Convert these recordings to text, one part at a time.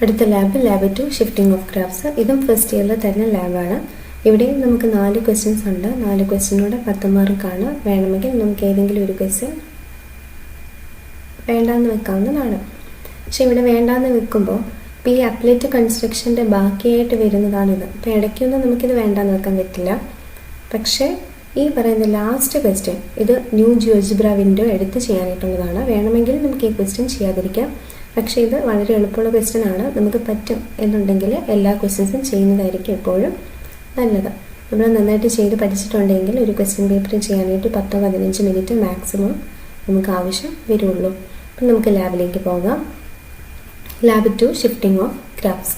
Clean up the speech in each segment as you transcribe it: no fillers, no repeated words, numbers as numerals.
അടുത്ത lab 2 shifting of graphs. ഇതും first ഇയറിൽ തന്നെ ലാബാണ്. ഇവിടെയും നമുക്ക് 4 ക്വസ്റ്റ്യൻസ് ഉണ്ട്. 4 ക്വസ്റ്റ്യനോടെ 10 മാർക്കാണ്. വേണമെങ്കിൽ നമുക്ക് ഏതെങ്കിലും ഒരു ക്വസ്റ്റ്യൻ വേണ്ടാന്ന് വെക്കാവുന്നതാണ്. പക്ഷെ ഇവിടെ വേണ്ടാന്ന് വെക്കുമ്പോൾ ഇപ്പോൾ ഈ അപ്ലറ്റ് കൺസ്ട്രക്ഷൻ്റെ ബാക്കിയായിട്ട് വരുന്നതാണിത്. അപ്പോൾ ഇടയ്ക്കൊന്നും നമുക്കിത് വേണ്ടാന്ന് വെക്കാൻ പറ്റില്ല. പക്ഷേ ഈ പറയുന്ന ലാസ്റ്റ് ക്വസ്റ്റ്യൻ ഇത് ന്യൂ ജിയോജിബ്ര വിൻഡോ എടുത്ത് ചെയ്യാനായിട്ടുള്ളതാണ്. വേണമെങ്കിൽ നമുക്ക് ഈ ക്വസ്റ്റ്യൻ ചെയ്യാതിരിക്കാം. പക്ഷേ ഇത് വളരെ എളുപ്പമുള്ള ക്വസ്റ്റ്യൻ ആണ്. നമുക്ക് പറ്റും എന്നുണ്ടെങ്കിൽ എല്ലാ ക്വസ്റ്റ്യൻസും ചെയ്യുന്നതായിരിക്കും എപ്പോഴും നല്ലത്. നമ്മൾ നന്നായിട്ട് ചെയ്ത് പഠിച്ചിട്ടുണ്ടെങ്കിൽ ഒരു ക്വസ്റ്റ്യൻ പേപ്പർ ചെയ്യാനായിട്ട് 10-15 മിനിറ്റ് മാക്സിമം നമുക്ക് ആവശ്യം വരുള്ളൂ. അപ്പം നമുക്ക് ലാബിലേക്ക് പോകാം. Lab 2 shifting of graphs.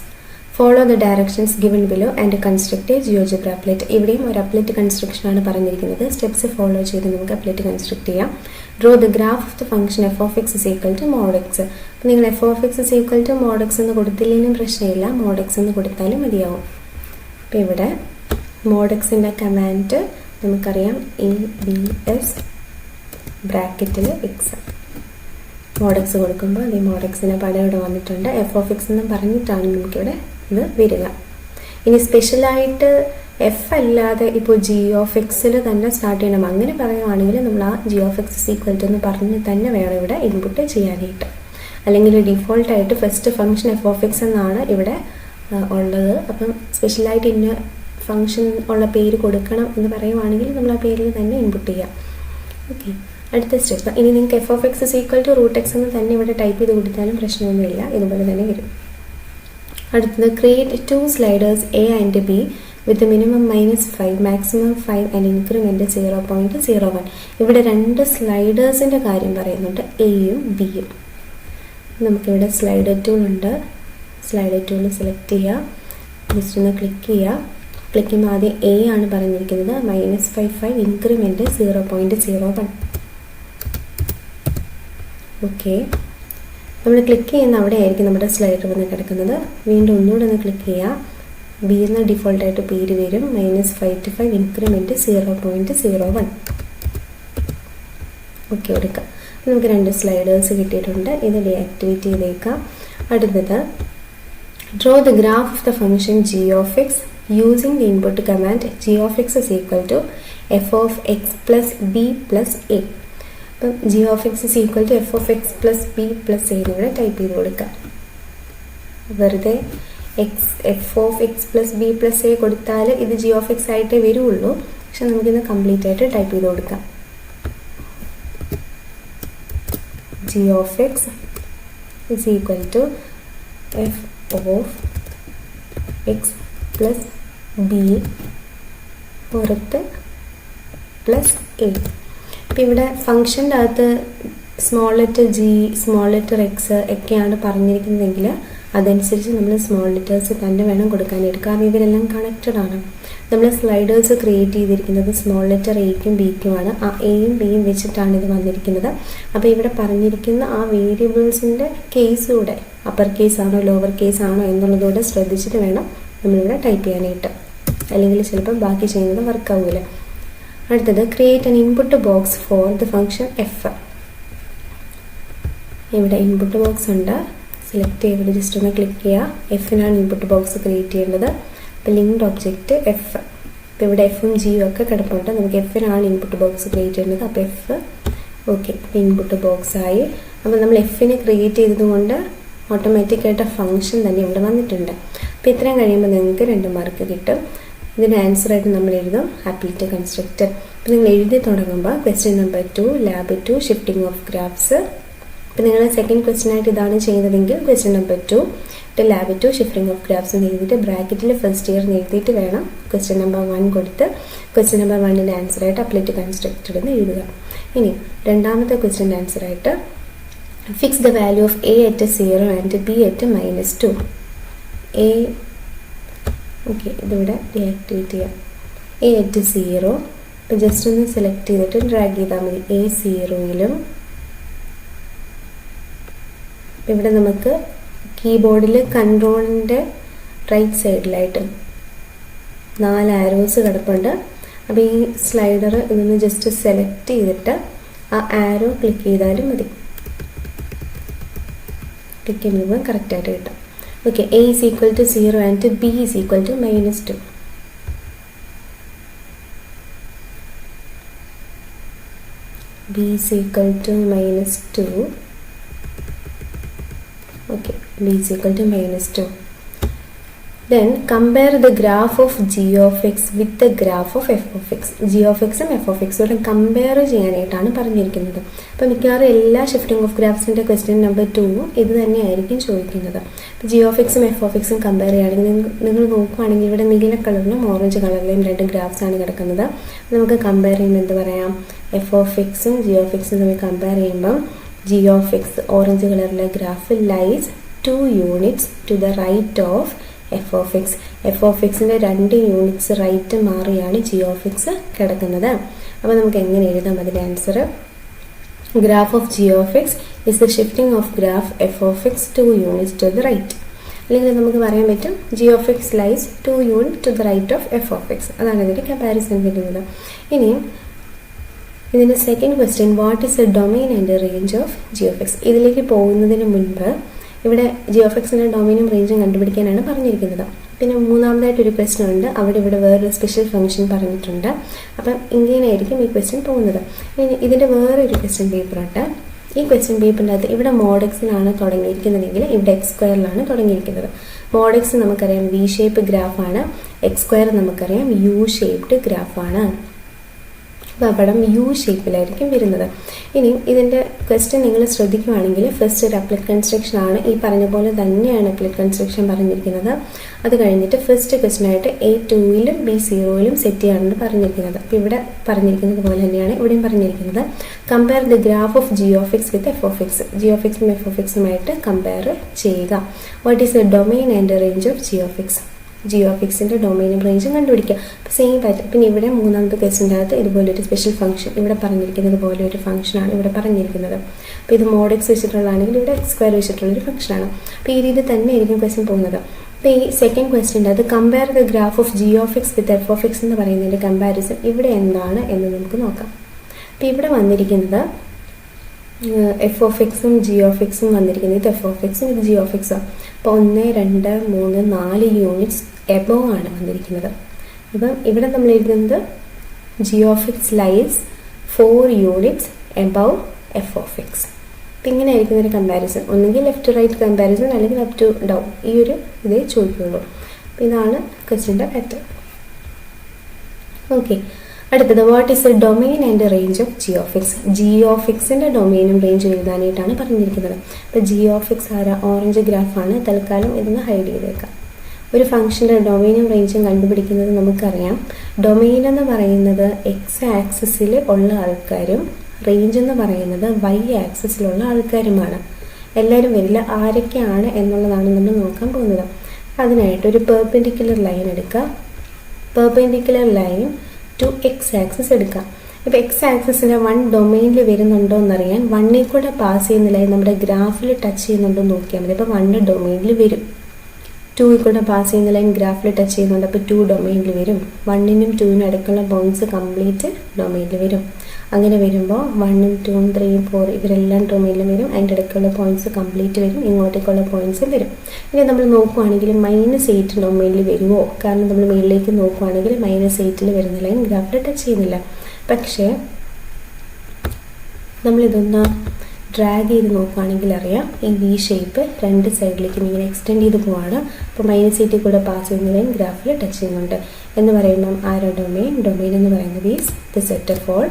Follow the directions given below and construct a GeoGebra applet. ഇവിടെയും ഒരു അപ്ലറ്റ് കൺസ്ട്രക്ഷൻ ആണ് പറഞ്ഞിരിക്കുന്നത്. സ്റ്റെപ്സ് ഫോളോ ചെയ്ത് നമുക്ക് അപ്ലറ്റ് കൺസ്ട്രക്ട് ചെയ്യാം. Draw the graph of the function F of X is equal to mod x. അപ്പോൾ നിങ്ങൾ f of X is equal to mod x എന്ന് കൊടുത്തില്ലെങ്കിലും പ്രശ്നമില്ല, മോഡ് എക്സ് എന്ന് കൊടുത്താലും മതിയാവും. അപ്പോൾ ഇവിടെ മോഡ് എക്സിൻ്റെ കമാൻഡ് നമുക്കറിയാം EBS ബ്രാക്കറ്റിൽ എക്സ്. മോഡ് എക്സ് കൊടുക്കുമ്പോൾ ഈ മോഡ് എക്സിൻ്റെ പടം ഇവിടെ വന്നിട്ടുണ്ട്. എഫ് ഓഫ് എക്സ് എന്ന് പറഞ്ഞിട്ടാണ് നമുക്കിവിടെ ഇത് വരിക. ഇനി സ്പെഷ്യലായിട്ട് എഫ് അല്ലാതെ ഇപ്പോൾ ജി ഓഫ് എക്സിൽ തന്നെ സ്റ്റാർട്ട് ചെയ്യണം അങ്ങനെ പറയുവാണെങ്കിൽ നമ്മൾ ആ G of X equal to എന്ന് പറഞ്ഞ് തന്നെ വേണം ഇവിടെ ഇൻപുട്ട് ചെയ്യാനായിട്ട്. അല്ലെങ്കിൽ ഡിഫോൾട്ടായിട്ട് first function F of X എന്നാണ് ഇവിടെ ഉള്ളത്. അപ്പം സ്പെഷ്യലായിട്ട് ഇന്ന ഫംഗ്ഷൻ ഉള്ള പേര് കൊടുക്കണം എന്ന് പറയുവാണെങ്കിൽ നമ്മൾ ആ പേരിൽ തന്നെ ഇൻപുട്ട് ചെയ്യാം. ഓക്കെ, അടുത്ത സ്റ്റെപ്പ്. ഇനി നിങ്ങൾക്ക് f of X is equal to root x എന്ന് തന്നെ ഇവിടെ ടൈപ്പ് ചെയ്ത് കൊടുത്താലും പ്രശ്നമൊന്നുമില്ല, ഇതുപോലെ തന്നെ വരും. അടുത്തത് create 2 sliders A and B with minimum -5 maximum 5 and increment 0.01. ഇവിടെ 2 സ്ലൈഡേഴ്സിൻ്റെ കാര്യം പറയുന്നുണ്ട്, എയും ബിയും. നമുക്കിവിടെ സ്ലൈഡർ ടൂൾ ഉണ്ട്. സ്ലൈഡർ ടൂൾ സെലക്ട് ചെയ്യുക, ജസ്റ്റ് ഒന്ന് ക്ലിക്ക് ചെയ്യുക. ക്ലിക്ക് ചെയ്യുമ്പോൾ ആദ്യം എ ആണ് പറഞ്ഞിരിക്കുന്നത്, -5 ഇൻക്രിമെൻറ്റ് 0.01. ഓക്കെ, നമ്മൾ ക്ലിക്ക് ചെയ്യുന്ന അവിടെ ആയിരിക്കും നമ്മുടെ സ്ലൈഡർ വന്ന് കിടക്കുന്നത്. വീണ്ടും ഒന്നുകൂടെ ഒന്ന് ക്ലിക്ക് ചെയ്യുക. ബി എന്ന ഡിഫോൾട്ടായിട്ട് പേര് വരും. -5 to 5 ഇൻക്രിമെൻറ്റ് 0.01. ഓക്കെ, എടുക്കാം. നമുക്ക് 2 സ്ലൈഡേഴ്സ് കിട്ടിയിട്ടുണ്ട്. ഇത് ഡീആക്ടിവേറ്റ് ചെയ്തേക്കാം. അടുത്തത് draw the graph of the function G of X using the input command G of X is equal to F of X plus B plus A. അപ്പം G of X is equal to F of X plus B plus A എന്നിവിടെ type ചെയ്ത് കൊടുക്കാം. വെറുതെ F of X plus B plus A കൊടുത്താൽ ഇത് G of X ആയിട്ടേ വരുള്ളൂ. പക്ഷെ നമുക്കിത് കംപ്ലീറ്റ് ആയിട്ട് ടൈപ്പ് ചെയ്ത് കൊടുക്കാം. G of X is equal to F of X plus B പുറത്ത് പ്ലസ് എ. അപ്പം ഇവിടെ ഫംഗ്ഷൻ്റെ അകത്ത് small letter G, small letter X ഒക്കെയാണ് പറഞ്ഞിരിക്കുന്നതെങ്കിൽ അതനുസരിച്ച് നമ്മൾ സ്മോൾ ലെറ്റേഴ്സ് തന്നെ വേണം കൊടുക്കാനായിട്ട്. കാരണം ഇവരെല്ലാം കണക്റ്റഡ് ആണ്. നമ്മൾ സ്ലൈഡേഴ്സ് ക്രിയേറ്റ് ചെയ്തിരിക്കുന്നത് സ്മോൾ ലെറ്റർ എയ്ക്കും ബിക്കുമാണ്. ആ എയും ബിയും വെച്ചിട്ടാണ് ഇത് വന്നിരിക്കുന്നത്. അപ്പോൾ ഇവിടെ പറഞ്ഞിരിക്കുന്ന ആ വേരിയബിൾസിൻ്റെ കേസുകൂടെ അപ്പർ കേസ് ആണോ ലോവർ കേസ് ആണോ എന്നുള്ളതുകൂടെ ശ്രദ്ധിച്ചിട്ട് വേണം നമ്മളിവിടെ ടൈപ്പ് ചെയ്യാനായിട്ട്. അല്ലെങ്കിൽ ചിലപ്പോൾ ബാക്കി ചെയ്യുന്നത് വർക്കാവില്ല. അടുത്തത് create an input box for the function F. ഇവിടെ ഇൻപുട്ട് ബോക്സ് ഉണ്ട്. സെലക്ട് ചെയ്തിട്ട് ജസ്റ്റ് ഒന്ന് ക്ലിക്ക് ചെയ്യുക. എഫിനാണ് ഇൻപുട്ട് ബോക്സ് ക്രിയേറ്റ് ചെയ്യേണ്ടത്. അപ്പോൾ ലിങ്ക്ഡ് ഒബ്ജക്റ്റ് എഫ്. അപ്പോൾ ഇവിടെ എഫും ജിയും ഒക്കെ കിടപ്പുണ്ട്. നമുക്ക് എഫിനാണ് ഇൻപുട്ട് ബോക്സ് ക്രിയേറ്റ് ചെയ്യേണ്ടത്. അപ്പോൾ എഫ് ഓക്കെ, അപ്പോൾ ഇൻപുട്ട് ബോക്സ് ആയി. അപ്പോൾ നമ്മൾ എഫിനെ ക്രിയേറ്റ് ചെയ്തതുകൊണ്ട് ഓട്ടോമാറ്റിക്കായിട്ട് ഫംഗ്ഷൻ തന്നെ ഇവിടെ വന്നിട്ടുണ്ട്. അപ്പോൾ ഇത്രയും കഴിയുമ്പോൾ നിങ്ങൾക്ക് 2 മാർക്ക് കിട്ടും. ഇതിൻ്റെ ആൻസറായിട്ട് നമ്മൾ എഴുതും അപ്ലറ്റ് കൺസ്ട്രക്റ്റർ. അപ്പോൾ നിങ്ങൾ എഴുതി തുടങ്ങുമ്പോൾ question number 2 lab 2 shifting of graphs. അപ്പോൾ നിങ്ങൾ സെക്കൻഡ് ക്വസ്റ്റ്യൻ ആയിട്ട് ഇതാണ് ചെയ്യുന്നതെങ്കിൽ question number 2 lab 2 shifting of graphs എന്ന് എഴുതിയിട്ട് ബ്രാക്കറ്റിൽ ഫസ്റ്റ് ഇയർ എഴുതിയിട്ട് വേണം ക്വസ്റ്റ്യൻ നമ്പർ 1 കൊടുത്ത് ക്വസ്റ്റ്യൻ നമ്പർ 1ൻ്റെ ആൻസറായിട്ട് അപ്ലറ്റ് കൺസ്ട്രക്റ്റഡ് എന്ന് എഴുതുക. ഇനി രണ്ടാമത്തെ ക്വസ്റ്റ്യൻ്റെ ആൻസറായിട്ട് fix the value of A at 0 and B at -2. എ ഓക്കെ, ഇതിവിടെ ഡീആക്ടിവേറ്റ് ചെയ്യാം. A at 0. അപ്പോൾ ജസ്റ്റ് ഒന്ന് സെലക്ട് ചെയ്തിട്ട് ഡ്രാഗ് ചെയ്താൽ മതി. എ 0യിലും ഇവിടെ നമുക്ക് കീബോർഡിൽ കൺട്രോളിൻ്റെ റൈറ്റ് സൈഡിലായിട്ട് 4 ആരോസ് കിടപ്പുണ്ട്. അപ്പോൾ ഈ സ്ലൈഡർ ഇതൊന്ന് ജസ്റ്റ് സെലക്ട് ചെയ്തിട്ട് ആ ആരോ ക്ലിക്ക് ചെയ്താലും മതി. ക്ലിക്ക് ചെയ്യുമ്പോൾ കറക്റ്റായിട്ട് കിട്ടും. Okay, a is equal to 0 and b is equal to -2. b is equal to -2. Okay, b is equal to -2. Then compare the graph of g of x with the graph of f of x. g of x ഉം f of x ഉം compare ചെയ്യാനായിട്ടാണ് പറഞ്ഞിരിക്കുന്നത്. അപ്പോൾ മിക്കവാറും എല്ലാ shifting of ഗ്രാഫ്സിൻ്റെ question number 2 ഇത് തന്നെയായിരിക്കും ചോദിക്കുന്നത്. അപ്പോൾ g of x ഉം f of x ഉം കമ്പയർ ചെയ്യുകയാണെങ്കിൽ നിങ്ങൾ നോക്കുകയാണെങ്കിൽ ഇവിടെ നീല കളറിലും ഓറഞ്ച് കളറിലും രണ്ട് ഗ്രാഫ്സ് ആണ് കിടക്കുന്നത്. നമുക്ക് കമ്പയർ ചെയ്യുമ്പോൾ എന്ത് പറയാം, f of x ഉം g of x ഉം തമ്മിൽ കമ്പയർ ചെയ്യുമ്പോൾ g of x ഓറഞ്ച് കളറിലെ graph lies 2 units to the right of F of X. F of എക്സിൻ്റെ 2 യൂണിറ്റ്സ് റൈറ്റ് മാറിയാണ് ജി ഓഫ് എക്സ് കിടക്കുന്നത്. അപ്പോൾ നമുക്ക് എങ്ങനെ എഴുതാം അതിൻ്റെ answer? Graph of G of X is the shifting of graph F of X 2 units to the right. അല്ലെങ്കിൽ നമുക്ക് പറയാൻ പറ്റും G of X lies 2 unit to the right of F of X. അതാണ് ഇതിൻ്റെ കമ്പാരിസൺ വരുന്നത്. ഇനിയും ഇതിൻ്റെ second question, what is the domain and range of G of X. ഇതിലേക്ക് പോകുന്നതിന് മുൻപ് ഇവിടെ ജി ഓഫ് എക്സിൻ്റെ ഡൊമൈനും റേഞ്ചും കണ്ടുപിടിക്കാനാണ് പറഞ്ഞിരിക്കുന്നത്. പിന്നെ മൂന്നാമതായിട്ടൊരു ക്വസ്റ്റ്യൻ ഉണ്ട്, അവിടെ ഇവിടെ വേറൊരു സ്പെഷ്യൽ ഫംഗ്ഷൻ പറഞ്ഞിട്ടുണ്ട്. അപ്പം ഇങ്ങനെയായിരിക്കും ഈ ക്വസ്റ്റ്യൻ പോകുന്നത്. ഇനി ഇതിൻ്റെ വേറൊരു ക്വസ്റ്റ്യൻ പേപ്പറുണ്ട്. ഈ ക്വസ്റ്റ്യൻ പേപ്പറിൻ്റെ അകത്ത് ഇവിടെ മോഡ് എക്സിലാണ് തുടങ്ങിയിരിക്കുന്നതെങ്കിൽ ഇവിടെ എക്സ് സ്ക്വയറിലാണ് തുടങ്ങിയിരിക്കുന്നത്. മോഡ് എക്സ് നമുക്കറിയാം വി ഷേപ്പ് ഗ്രാഫാണ്, എക്സ് സ്ക്വയർ നമുക്കറിയാം യു ഷേപ്ഡ് ഗ്രാഫാണ്. അപ്പോൾ പടം യു ഷേപ്പിലായിരിക്കും വരുന്നത്. ഇനി ഇതിൻ്റെ ക്വസ്റ്റ്യൻ നിങ്ങൾ ശ്രദ്ധിക്കുകയാണെങ്കിൽ ഫസ്റ്റ് ഒരു അപ്ലറ്റ് കൺസ്ട്രക്ഷൻ ആണ്. ഈ പറഞ്ഞ പോലെ തന്നെയാണ് അപ്ലറ്റ് കൺസ്ട്രക്ഷൻ പറഞ്ഞിരിക്കുന്നത്. അത് കഴിഞ്ഞിട്ട് ഫസ്റ്റ് ക്വസ്റ്റ്യനായിട്ട് A2-ലും B0-ലും സെറ്റ് ചെയ്യാനാണ് പറഞ്ഞിരിക്കുന്നത്. അപ്പോൾ ഇവിടെ പറഞ്ഞിരിക്കുന്നത് പോലെ തന്നെയാണ് ഇവിടെയും പറഞ്ഞിരിക്കുന്നത്. Compare the graph of G of X with F of X. G of എക്സും എഫ് ഓഫ് എക്സുമായിട്ട് കമ്പയർ ചെയ്യുക. What is the domain and range of G of X. G of എക്സിൻ്റെ ഡൊമൈനും റേഞ്ചും കണ്ടുപിടിക്കുക. അപ്പോൾ സെയിം പാറ്റേൺ. പിന്നെ ഇവിടെ മൂന്നാമത്തെ ക്വസ്റ്റ്യൻ്റെ അകത്ത് ഇതുപോലൊരു സ്പെഷ്യൽ ഫംഗ്ഷൻ ഇവിടെ പറഞ്ഞിരിക്കുന്നത് പോലെ ഒരു ഫംഗ്ഷനാണ് ഇവിടെ പറഞ്ഞിരിക്കുന്നത്. അപ്പോൾ ഇത് മോഡ് എക്സ് വെച്ചിട്ടുള്ളതാണെങ്കിൽ ഇവിടെ എക്സ് സ്ക്വയർ വെച്ചിട്ടുള്ളൊരു ഫംഗ്ഷനാണ്. അപ്പോൾ ഈ രീതി തന്നെ ആയിരിക്കും ക്വസ്റ്റ്യൻ പോകുന്നത്. അപ്പോൾ ഈ സെക്കൻഡ് ക്വസ്റ്റ്യൻ്റെ അത് compare the graph of G of X with F of X എന്ന് പറയുന്നതിൻ്റെ കമ്പാരിസൺ ഇവിടെ എന്താണ് എന്ന് നമുക്ക് നോക്കാം. അപ്പോൾ ഇവിടെ വന്നിരിക്കുന്നത് എഫ് ഓഫ് എക്സും ജി ഓഫ് എക്സും വന്നിരിക്കുന്നത് ഇത് എഫ് ഓഫ് എക്സും ഇത് ജി ഓഫ് എക്സും. അപ്പോൾ 1, 2, 3, 4 യൂണിറ്റ്സ് എബോവ് ആണ് വന്നിരിക്കുന്നത്. അപ്പം ഇവിടെ നമ്മൾ എഴുതുന്നത് G of X lies 4 units above F of X. അപ്പം ഇങ്ങനെ ആയിരിക്കും ഒരു കമ്പാരിസൺ. ഒന്നുകിൽ ലെഫ്റ്റ് ടു റൈറ്റ് കമ്പാരിസൺ അല്ലെങ്കിൽ അപ് ടു ഡൗൺ. ഈ ഒരു ഇതേ ചോദിക്കുള്ളൂ. അപ്പം ഇതാണ് ക്വസ്റ്റ്യൻ്റെ പാറ്റേൺ. ഓക്കെ, അടുത്തത് what is the domain and range of G of X. G of എക്സിൻ്റെ ഡൊമൈനും റേഞ്ചും എഴുതാനായിട്ടാണ് പറഞ്ഞിരിക്കുന്നത്. അപ്പോൾ ജി ഓഫ് എക്സ് ഓറഞ്ച് ഗ്രാഫാണ്. തൽക്കാലം ഇതൊന്ന് ഹൈഡ് ചെയ്തേക്കാം. ഒരു ഫംഗ്ഷൻ്റെ ഡൊമൈനും റേഞ്ചും കണ്ടുപിടിക്കുന്നത് നമുക്കറിയാം. ഡൊമൈൻ എന്ന് പറയുന്നത് എക്സ് ആക്സിസിൽ ഉള്ള ആൾക്കാരും റേഞ്ച് എന്ന് പറയുന്നത് വൈ ആക്സിസിലുള്ള ആൾക്കാരുമാണ്. എല്ലാവരും വരില്ല. ആരൊക്കെയാണ് എന്നുള്ളതാണ് നമ്മൾ നോക്കാൻ പോകുന്നത്. അതിനായിട്ട് ഒരു പെർപെൻഡിക്കുലർ ലൈൻ എടുക്കുക. Perpendicular line to X axis എടുക്കാം. ഇപ്പോൾ എക്സ് ആക്സിസിന് 1 ഡൊമൈനിൽ വരുന്നുണ്ടോ എന്നറിയാൻ 1ൽ കൂടെ പാസ് ചെയ്യുന്ന ലൈൻ നമ്മുടെ ഗ്രാഫിൽ ടച്ച് ചെയ്യുന്നുണ്ടോ എന്ന് നോക്കിയാൽ മതി. അപ്പോൾ 1 ഡൊമൈനിൽ വരും. 2ൽ കൂടെ പാസ് ചെയ്യുന്ന ലൈൻ ഗ്രാഫിൽ ടച്ച് ചെയ്യുന്നുണ്ട്. അപ്പോൾ 2 ഡൊമൈനിൽ വരും. 1നും 2നും ഇടയ്ക്കുള്ള പോയിന്റ്സ് കംപ്ലീറ്റ് ഡൊമൈനിൽ വരും. അങ്ങനെ വരുമ്പോൾ 1ഉം 2ഉം 3ഉം 4 ഇവരെല്ലാം ഡൊമൈനിലും വരും. അതിൻ്റെ ഇടയ്ക്കുള്ള പോയിന്റ്സ് കംപ്ലീറ്റ് വരും. ഇങ്ങോട്ടേക്കുള്ള പോയിന്റ്സും വരും. ഇനി നമ്മൾ നോക്കുവാണെങ്കിൽ -8 ഡൊമൈനിൽ വരുമോ? കാരണം നമ്മൾ മുകളിലേക്ക് നോക്കുവാണെങ്കിൽ -8ൽ വരുന്ന ലൈൻ ഗ്രാഫിൽ ടച്ച് ചെയ്യുന്നില്ല. പക്ഷേ നമ്മളിതൊന്ന് ഡ്രാഗ് ചെയ്ത് നോക്കുകയാണെങ്കിൽ അറിയാം ഈ വി ഷേപ്പ് 2 സൈഡിലേക്കും ഇങ്ങനെ എക്സ്റ്റെൻഡ് ചെയ്ത് പോവാണ്. അപ്പോൾ -8 കൂടെ പാസ് ചെയ്യുന്ന ലൈൻ ഗ്രാഫിൽ ടച്ച് ചെയ്യുന്നുണ്ട് എന്ന് പറയുമ്പം ആരോ ഡൊമൈൻ എന്ന് പറയുന്നത് is the set of all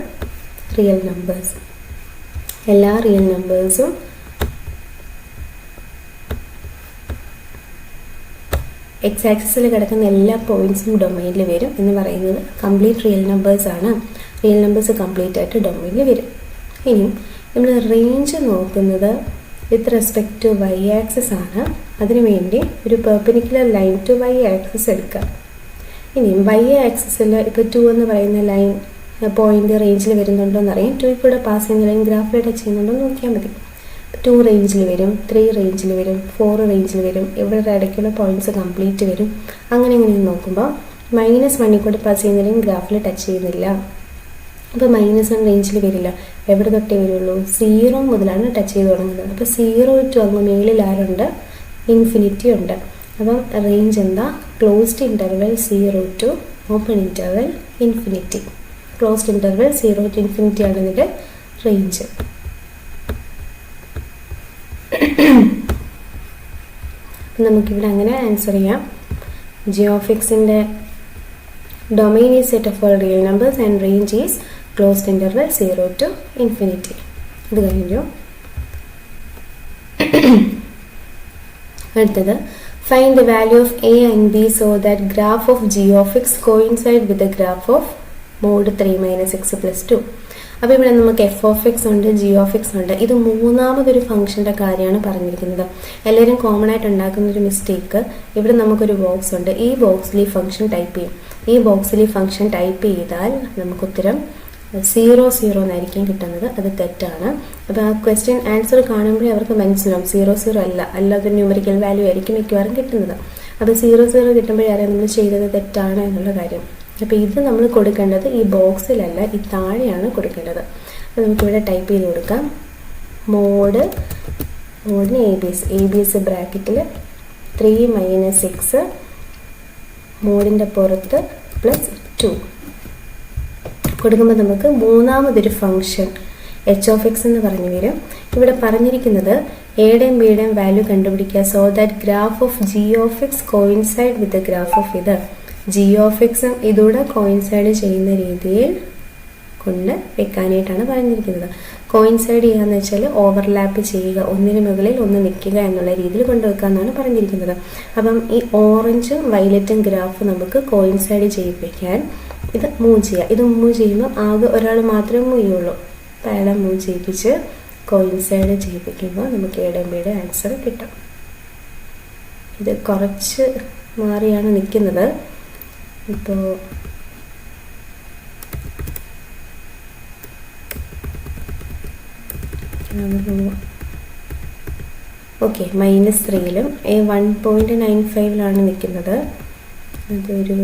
real numbers. എല്ലാ റിയൽ നമ്പേഴ്സും എക്സ് ആക്സിസിൽ കിടക്കുന്ന എല്ലാ പോയിന്റ്സും ഡൊമൈനിൽ വരും എന്ന് പറയുന്നത് കംപ്ലീറ്റ് റിയൽ നമ്പേഴ്സാണ്. റിയൽ നമ്പേഴ്സ് കംപ്ലീറ്റ് ആയിട്ട് ഡൊമൈനിൽ വരും. ഇനി നമ്മൾ റേഞ്ച് നോക്കുന്നത് with respect to y axis ആണ്. അതിനുവേണ്ടി ഒരു perpendicular line to y axis എടുക്കുക. ഇനി വൈ ആക്സിസിൽ ഇപ്പോൾ 2 എന്ന് പറയുന്ന ലൈൻ പോയിന്റ് റേഞ്ചിൽ വരുന്നുണ്ടോ എന്നറിയാം. 2ൽ കൂടെ പാസ് ചെയ്യുന്ന ലൈൻ ഗ്രാഫിൽ ടച്ച് ചെയ്യുന്നുണ്ടോ എന്ന് നോക്കിയാൽ മതി. 2 റേഞ്ചിൽ വരും, 3 റേഞ്ചിൽ വരും, 4 റേഞ്ചിൽ വരും. ഇവരുടെ ഇടയ്ക്കുള്ള പോയിന്റ്സ് കംപ്ലീറ്റ് വരും. അങ്ങനെ നോക്കുമ്പോൾ -1ൽ കൂടെ പാസ് ചെയ്യുന്ന ലൈൻ ഗ്രാഫിൽ ടച്ച് ചെയ്യുന്നില്ല. അപ്പോൾ -1 റേഞ്ചിൽ വരില്ല. എവിടെ തൊട്ടേ വരുള്ളൂ? 0 മുതലാണ് ടച്ച് ചെയ്ത് തുടങ്ങുന്നത്. അപ്പോൾ 0 ടു അങ്ങ് മേളിൽ ആരുണ്ട്? ഇൻഫിനിറ്റി ഉണ്ട്. അപ്പം റേഞ്ച് എന്താ? Closed interval 0 to open interval infinity. Closed interval 0 to infinity ആണ് ഇതിൻ്റെ റേഞ്ച്. നമുക്കിവിടെ അങ്ങനെ ആൻസർ ചെയ്യാം. g of xന്റെ domain is set of all real numbers and range is closed interval 0 to infinity. ഇത് കഴിഞ്ഞു. അടുത്തത് find the value of a and b so that graph of g of x coincide with the graph of mod 3 minus x plus 2. അപ്പോൾ ഇവിടെ നമുക്ക് F of X ഉണ്ട്, G of X ഉണ്ട്. ഇത് മൂന്നാമതൊരു ഫംഗ്ഷൻ്റെ കാര്യമാണ് പറഞ്ഞിരിക്കുന്നത്. എല്ലാവരും കോമൺ ആയിട്ട് ഉണ്ടാക്കുന്നൊരു മിസ്റ്റേക്ക്, ഇവിടെ നമുക്കൊരു ബോക്സ് ഉണ്ട്, ഈ ബോക്സിൽ ഈ ഫംഗ്ഷൻ ടൈപ്പ് ചെയ്യും. ഈ ബോക്സിൽ ഈ ഫംഗ്ഷൻ ടൈപ്പ് ചെയ്താൽ നമുക്ക് ഉത്തരം 0 0 എന്നായിരിക്കും കിട്ടുന്നത്. അത് തെറ്റാണ്. അപ്പോൾ ആ ക്വസ്റ്റ്യൻ ആൻസർ കാണുമ്പോഴേ അവർക്ക് മനസ്സിലാവും 0 0 അല്ലാതെ ന്യൂമറിക്കൽ വാല്യൂ ആയിരിക്കും മിക്കവാറും കിട്ടുന്നത്. അപ്പോൾ 0 0 കിട്ടുമ്പോഴേ അറിയാം നമ്മൾ ചെയ്തത് തെറ്റാണ് എന്നുള്ള കാര്യം. അപ്പോൾ ഇത് നമ്മൾ കൊടുക്കേണ്ടത് ഈ ബോക്സിലല്ല, ഈ താഴെയാണ് കൊടുക്കേണ്ടത്. അപ്പോൾ നമുക്കിവിടെ ടൈപ്പ് ചെയ്ത് കൊടുക്കാം. മോഡിന് എ ബി എസ് ബ്രാക്കറ്റിൽ 3 minus x മോഡിൻ്റെ പുറത്ത് +2 കൊടുക്കുമ്പോൾ നമുക്ക് മൂന്നാമതൊരു ഫംഗ്ഷൻ എച്ച് ഓഫ് എക്സ് എന്ന് പറഞ്ഞു വരും. ഇവിടെ പറഞ്ഞിരിക്കുന്നത് എയുടെയും ബിയുടെയും വാല്യൂ കണ്ടുപിടിക്കുക. So that graph of G of X coincide with graph of ഇത്. ജി ഓഫ് എക്സും ഇതൂടെ കോയിൻസൈഡ് ചെയ്യുന്ന രീതിയിൽ കൊണ്ട് വെക്കാനായിട്ടാണ് പറഞ്ഞിരിക്കുന്നത്. കോയിൻസൈഡ് ചെയ്യുക എന്ന് വെച്ചാൽ ഓവർലാപ്പ് ചെയ്യുക, ഒന്നിന് മുകളിൽ ഒന്ന് നിൽക്കുക എന്നുള്ള രീതിയിൽ കൊണ്ടുവെക്കാമെന്നാണ് പറഞ്ഞിരിക്കുന്നത്. അപ്പം ഈ ഓറഞ്ചും വയലറ്റും ഗ്രാഫ് നമുക്ക് കോയിൻസൈഡ് ചെയ്യിപ്പിക്കാൻ ഇത് മൂവ് ചെയ്യുക. ഇത് മൂവ് ചെയ്യുമ്പോൾ ആകെ ഒരാൾ മാത്രമേ മൂവ് ചെയ്യുള്ളൂ. അപ്പോൾ അയാളെ മൂവ് ചെയ്യിപ്പിച്ച് കോയിൻസൈഡ് ചെയ്യിപ്പിക്കുമ്പോൾ നമുക്ക് എയുടെയും ബിയുടെ ആൻസർ കിട്ടും. ഇത് കുറച്ച് മാറിയാണ് നിൽക്കുന്നത്. ഇപ്പോൾ ഓക്കെ, -3ലും -1.95 നിൽക്കുന്നത്. അതൊരു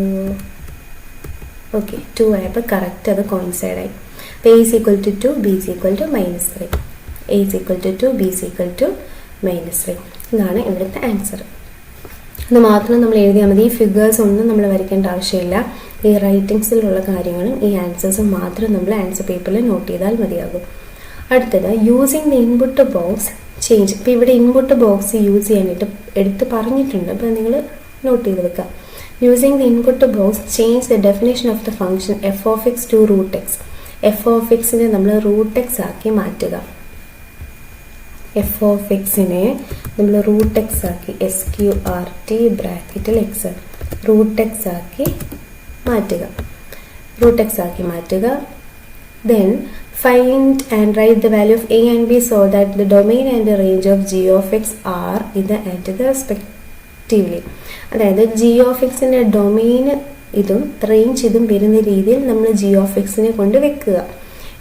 ഓക്കെ 2 ആയപ്പോൾ കറക്റ്റ് അത് കോയിൻസൈഡായി. അപ്പോൾ A is equal to 2, B is equal to -3. A is equal to 2, B is equal to -3. ഇതാണ് ഇവിടുത്തെ ആൻസർ. അത് മാത്രം നമ്മൾ എഴുതിയാൽ മതി. ഈ ഫിഗേഴ്സ് ഒന്നും നമ്മൾ വരയ്ക്കേണ്ട ആവശ്യമില്ല. ഈ റൈറ്റിങ്സിലുള്ള കാര്യങ്ങളും ഈ ആൻസേഴ്സും മാത്രം നമ്മൾ ആൻസർ പേപ്പറിൽ നോട്ട് ചെയ്താൽ മതിയാകും. അടുത്തത് using the input box change. ഇപ്പോൾ ഇവിടെ ഇൻപുട്ട് ബോക്സ് യൂസ് ചെയ്യാനായിട്ട് എടുത്ത് പറഞ്ഞിട്ടുണ്ട്. അപ്പോൾ നിങ്ങൾ നോട്ട് ചെയ്ത് വെക്കുക. Using the input box change the definition of the function F of x to root x. F of എക്സിനെ നമ്മൾ റൂട്ട് എക്സ് ആക്കി മാറ്റുക. എഫ് ഓഫ് എക്സിനെ നമ്മൾ റൂട്ട് എക്സ് ആക്കി SQRT ബ്രാക്കറ്റിൽ എക്സ് റൂട്ട് എക്സ് ആക്കി മാറ്റുക. റൂട്ട് എക്സ് ആക്കി മാറ്റുക. Then find and write the value of a and b so that the domain and the range of g of x are ഇത് and the respectively. അതായത് G of എക്സിൻ്റെ domain ഇതും range ഇതും വരുന്ന രീതിയിൽ നമ്മൾ ജി ഓഫ് എക്സിനെ കൊണ്ട് വെക്കുക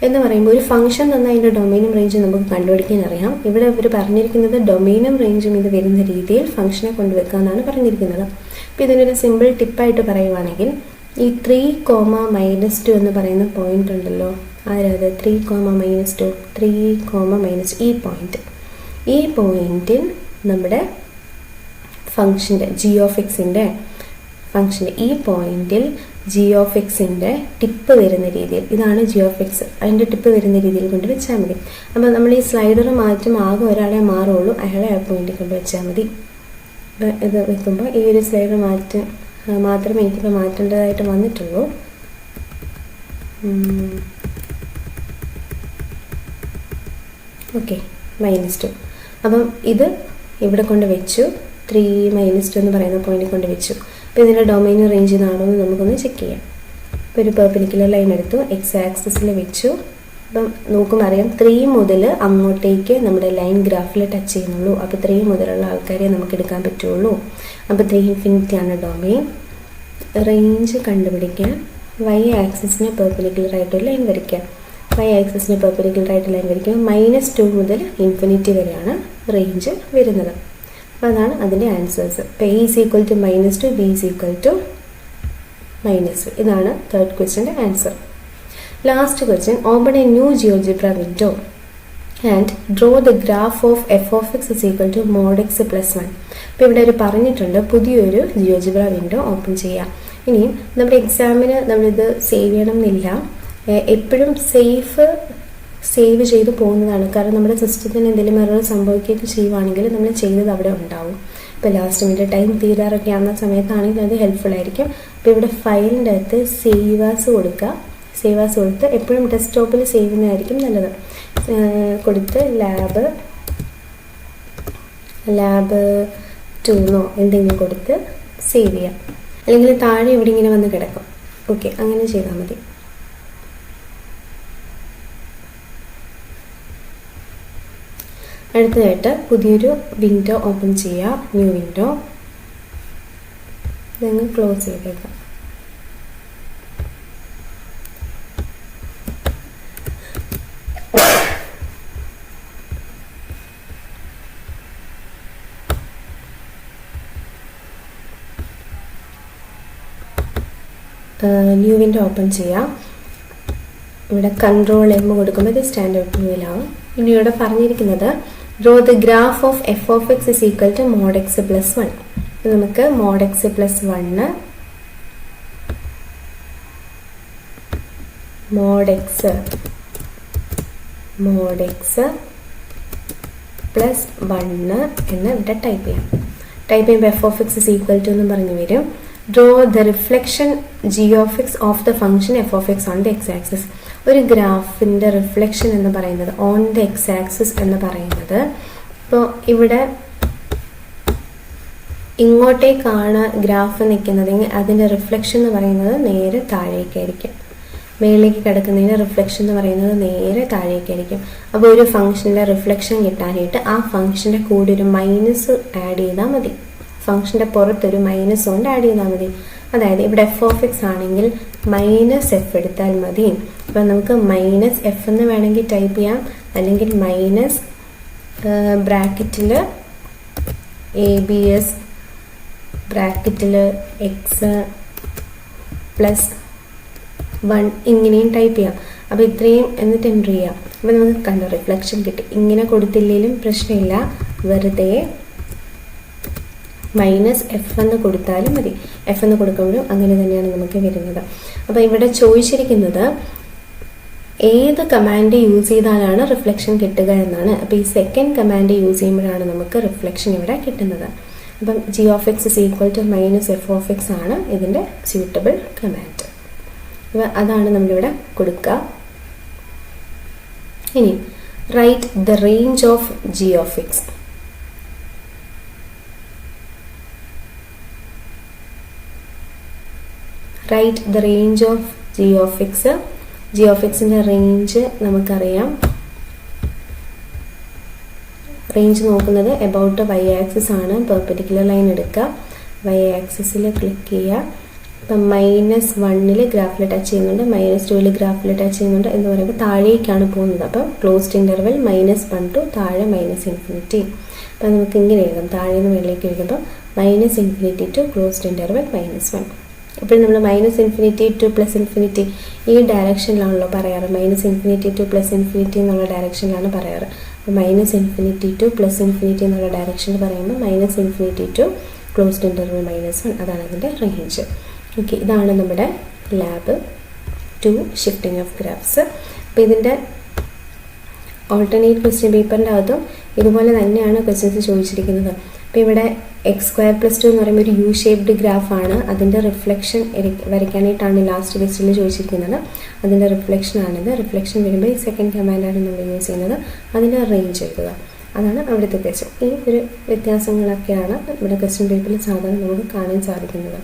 എന്ന് പറയുമ്പോൾ ഒരു ഫംഗ്ഷൻ തന്ന അതിൻ്റെ ഡൊമെയിനും റേഞ്ചും നമുക്ക് കണ്ടുപിടിക്കാൻ അറിയാം. ഇവിടെ അവർ പറഞ്ഞിരിക്കുന്നത് ഡൊമെയിനും റേഞ്ചും ഇത് വരുന്ന രീതിയിൽ ഫംഗ്ഷനെ കൊണ്ടുവെക്കുക എന്നാണ് പറഞ്ഞിരിക്കുന്നത്. അപ്പോൾ ഇതിനൊരു സിമ്പിൾ ടിപ്പായിട്ട് പറയുവാണെങ്കിൽ ഈ 3, -2 എന്ന് പറയുന്ന പോയിന്റ് ഉണ്ടല്ലോ, ആരാത് 3, -2 3, ഈ പോയിന്റ്. ഈ പോയിന്റിൽ നമ്മുടെ ഫംഗ്ഷൻ്റെ ജി ഓഫ് എക്സിൻ്റെ ഫംഗ്ഷൻ്റെ ഈ പോയിന്റിൽ ജി ഓഫ് എക്സിൻ്റെ ടിപ്പ് വരുന്ന രീതിയിൽ, ഇതാണ് ജി ഓഫ് എക്സ്, അതിൻ്റെ ടിപ്പ് വരുന്ന രീതിയിൽ കൊണ്ട് വെച്ചാൽ മതി. അപ്പോൾ നമ്മൾ ഈ സ്ലൈഡർ മാറ്റും ആകെ ഒരാളെ മാറുള്ളൂ, അയാളെ ആ പോയിന്റിൽ കൊണ്ട് വെച്ചാൽ മതി. ഇത് വെക്കുമ്പോൾ ഈ ഒരു സ്ലൈഡർ മാത്രമേ എനിക്കിപ്പോൾ മാറ്റേണ്ടതായിട്ട് വന്നിട്ടുള്ളൂ. ഓക്കെ, -2. അപ്പം ഇത് ഇവിടെ കൊണ്ട് വെച്ചു. 3, -2 എന്ന് പറയുന്ന പോയിന്റിൽ കൊണ്ട് വെച്ചു. അപ്പോൾ ഇതിൻ്റെ ഡൊമൈനും റേഞ്ച് എന്നാണോ എന്ന് നമുക്കൊന്ന് ചെക്ക് ചെയ്യാം. ഇപ്പോൾ ഒരു പെർപെൻഡിക്കുലർ ലൈൻ എടുത്തു, എക്സ് ആക്സിസിൽ വെച്ചു. അപ്പം നോക്കുമ്പോൾ അറിയാം 3 മുതൽ അങ്ങോട്ടേക്ക് നമ്മുടെ ലൈൻ ഗ്രാഫിൽ ടച്ച് ചെയ്യുന്നുള്ളൂ. അപ്പോൾ 3 മുതലുള്ള ആൾക്കാരെ നമുക്ക് എടുക്കാൻ പറ്റുള്ളൂ. അപ്പോൾ 3 ഇൻഫിനിറ്റി ആണ് ഡൊമൈൻ. റേഞ്ച് കണ്ടുപിടിക്കാൻ y ആക്സിസിന് പെർപെൻഡിക്കുലർ ആയിട്ട് ഒരു ലൈൻ വരയ്ക്കാം. y ആക്സിസിന് പെർപെൻഡിക്കുലർ ആയിട്ട് ലൈൻ വരയ്ക്കുമ്പോൾ -2 മുതൽ ഇൻഫിനിറ്റി വരെയാണ് റേഞ്ച് വരുന്നത്. അപ്പോൾ അതാണ് അതിൻ്റെ ആൻസേഴ്സ്. അപ്പോൾ A is equal to -2, B is equal to -3. ഇതാണ് തേർഡ് ക്വസ്റ്റ്യൻ്റെ answer. Last question, open a new GeoGebra window and draw the graph of F of X is equal to mod X plus 1. അപ്പോൾ ഇവിടെ ഒരു പറഞ്ഞിട്ടുണ്ട് പുതിയൊരു GeoGebra window open ചെയ്യാം. ഇനിയും നമ്മുടെ എക്സാമിന് നമ്മളിത് സേവ് ചെയ്യണം എന്നില്ല, എപ്പോഴും സേവ് ചെയ്ത് പോകുന്നതാണ്. കാരണം നമ്മുടെ സിസ്റ്റത്തിന് എന്തെങ്കിലും എറർ സംഭവിക്കുകയൊക്കെ ചെയ്യുവാണെങ്കിൽ നമ്മൾ ചെയ്തത് അവിടെ ഉണ്ടാവും. ഇപ്പോൾ ലാസ്റ്റ് മിനിറ്റ് ടൈം തീരാറൊക്കെ ആവുന്ന സമയത്താണെങ്കിൽ അത് ഹെൽപ്ഫുൾ ആയിരിക്കും. അപ്പോൾ ഇവിടെ ഫയലിൻ്റെ അകത്ത് സേവ് ആസ് കൊടുക്കുക. സേവ് ആസ് കൊടുത്ത് എപ്പോഴും ഡെസ്ക്ടോപ്പിൽ സേവ് ചെയ്യുന്നതായിരിക്കും നല്ലത്. കൊടുത്ത് ലാബ് 2 എന്തെങ്കിലും കൊടുത്ത് സേവ് ചെയ്യാം. അല്ലെങ്കിൽ താഴെ ഇവിടെ ഇങ്ങനെ വന്ന് കിടക്കും. ഓക്കെ, അങ്ങനെ ചെയ്താൽ മതി. അടുത്തതായിട്ട് പുതിയൊരു വിൻഡോ ഓപ്പൺ ചെയ്യുക, ന്യൂ വിൻഡോ. ഇതങ്ങ് ക്ലോസ് ചെയ്തേക്കാം. ന്യൂ വിൻഡോ ഓപ്പൺ ചെയ്യാം. ഇവിടെ കൺട്രോൾ M കൊടുക്കുമ്പോൾ ഇത് സ്റ്റാൻഡേർഡ് വ്യൂവിലാവും. ഇനി ഇവിടെ പറഞ്ഞിരിക്കുന്നത് draw the graph of F of X is equal to mod X plus 1. നമുക്ക് mod X plus 1 mod X plus 1 എന്ന് ഇവിടെ ടൈപ്പ് ചെയ്യാം. ടൈപ്പ് ചെയ്യുമ്പോൾ F of X is equal to എന്ന് പറഞ്ഞു വരും. Draw the reflection G of X of the function F of X on the X axis. ഒരു ഗ്രാഫിൻ്റെ റിഫ്ലക്ഷൻ എന്ന് പറയുന്നത് ഓൺ ദ എക്സ് ആക്സിസ് എന്ന് പറയുന്നത്, ഇപ്പോൾ ഇവിടെ ഇങ്ങോട്ടേക്കാണ് ഗ്രാഫ് നിൽക്കുന്നതെങ്കിൽ അതിൻ്റെ റിഫ്ലക്ഷൻ എന്ന് പറയുന്നത് നേരെ താഴേക്കായിരിക്കും. മേളിലേക്ക് കിടക്കുന്നതിൻ്റെ റിഫ്ലക്ഷൻ എന്ന് പറയുന്നത് നേരെ താഴേക്കായിരിക്കും. അപ്പോൾ ഒരു ഫംഗ്ഷനിലെ റിഫ്ലക്ഷൻ കിട്ടാനായിട്ട് ആ ഫംഗ്ഷൻ്റെ കൂടെ ഒരു മൈനസ് ആഡ് ചെയ്താൽ മതി. ഫംഗ്ഷൻ്റെ പുറത്തൊരു മൈനസ് കൊണ്ട് ആഡ് ചെയ്താൽ മതി. അതായത് ഇവിടെ എഫ് ഓഫ് എക്സ് ആണെങ്കിൽ മൈനസ് എഫ് എടുത്താൽ മതി. അപ്പം നമുക്ക് മൈനസ് എഫ് എന്ന് വേണമെങ്കിൽ ടൈപ്പ് ചെയ്യാം, അല്ലെങ്കിൽ മൈനസ് ബ്രാക്കറ്റിൽ ABS ബ്രാക്കറ്റിൽ എക്സ് പ്ലസ് 1 ഇങ്ങനെയും ടൈപ്പ് ചെയ്യാം. അപ്പോൾ ഇത്രയും എന്നിട്ട് എൻ്റർ ചെയ്യാം. അപ്പോൾ നമുക്ക് കണ്ട റിഫ്ലക്ഷൻ കിട്ടി. ഇങ്ങനെ കൊടുത്തില്ലെങ്കിലും പ്രശ്നമില്ല, വെറുതെ മൈനസ് എഫ് എന്ന് കൊടുത്താലും മതി. എഫ് എന്ന് കൊടുക്കുമ്പോഴും അങ്ങനെ തന്നെയാണ് നമുക്ക് വരുന്നത്. അപ്പോൾ ഇവിടെ ചോദിച്ചിരിക്കുന്നത് ഏത് കമാൻഡ് യൂസ് ചെയ്താലാണ് റിഫ്ലക്ഷൻ കിട്ടുക എന്നാണ്. അപ്പോൾ ഈ സെക്കൻഡ് കമാൻഡ് യൂസ് ചെയ്യുമ്പോഴാണ് നമുക്ക് റിഫ്ലക്ഷൻ ഇവിടെ കിട്ടുന്നത്. അപ്പം G of X is equal to minus F of X ആണ് ഇതിൻ്റെ സ്യൂട്ടബിൾ കമാൻഡ്. അപ്പോൾ അതാണ് നമ്മളിവിടെ കൊടുക്കുക. ഇനി write the range of G of X. Write the range of G of X. G of എക്സിൻ്റെ റേഞ്ച് നമുക്കറിയാം. റേഞ്ച് നോക്കുന്നത് എബൌട്ട് വൈ ആക്സിസ് ആണ്. പെർപെൻഡിക്കുലർ ലൈൻ എടുക്കുക, വൈ ആക്സിസിൽ ക്ലിക്ക് ചെയ്യുക. ഇപ്പം -1 ഗ്രാഫിൽ ടച്ച് ചെയ്യുന്നുണ്ട്, -2 ഗ്രാഫിൽ ടച്ച് ചെയ്യുന്നുണ്ട് എന്ന് പറയുമ്പോൾ താഴേക്കാണ് പോകുന്നത്. അപ്പം ക്ലോസ്ഡ് ഇൻ്റർവെൽ -1 ടു താഴെ -∞. അപ്പം നമുക്ക് ഇങ്ങനെ എഴുതാം, താഴെ നിന്ന് മുകളിലേക്ക് എഴുതുമ്പോൾ -∞ ടു ക്ലോസ്ഡ് ഇൻ്റർവെൽ -1. ഇപ്പോൾ നമ്മൾ -∞ ടു +∞ ഈ ഡയറക്ഷനിലാണല്ലോ പറയാറ്. -∞ ടു +∞ എന്നുള്ള ഡയറക്ഷനിലാണ് പറയാറ്. അപ്പോൾ -∞ ടു +∞ എന്നുള്ള ഡയറക്ഷനിൽ പറയുമ്പോൾ -∞ ടു ക്ലോസ്ഡ് ഇൻ്റർവെൽ -1 അതാണ് അതിൻ്റെ റേഞ്ച്. ഓക്കെ, ഇതാണ് നമ്മുടെ ലാബ് 2 ഷിഫ്റ്റിംഗ് ഓഫ് ഗ്രാഫ്സ്. അപ്പോൾ ഇതിൻ്റെ ഓൾട്ടർനേറ്റ് ക്വസ്റ്റ്യൻ പേപ്പറിൻ്റെ അകത്തും ഇതുപോലെ തന്നെയാണ് ക്വസ്റ്റ്യൻസ് ചോദിച്ചിരിക്കുന്നത്. അപ്പോൾ ഇവിടെ x²+2 എന്ന് പറയുമ്പോൾ ഒരു U-ഷേപ്ഡ് ഗ്രാഫാണ്. അതിൻ്റെ റിഫ്ലക്ഷൻ വരയ്ക്കാനായിട്ടാണ് ലാസ്റ്റ് ക്വസ്റ്റ്യനിൽ ചോദിച്ചിരിക്കുന്നത്. അതിൻ്റെ റിഫ്ലക്ഷനാണിത്. റിഫ്ലക്ഷൻ വരുമ്പോൾ ഈ സെക്കൻഡ് കമാൻഡാണ് നമ്മൾ യൂസ് ചെയ്യുന്നത്. അതിൻ്റെ റേഞ്ച് എഴുതുക, അതാണ് അവിടുത്തെ ക്വസ്റ്റ്യൻ. ഈ ഒരു വ്യത്യാസങ്ങളൊക്കെയാണ് ഇവിടെ ക്വസ്റ്റ്യൻ പേപ്പറിൽ സാധാരണ നമുക്ക് കാണാൻ സാധിക്കുന്നത്.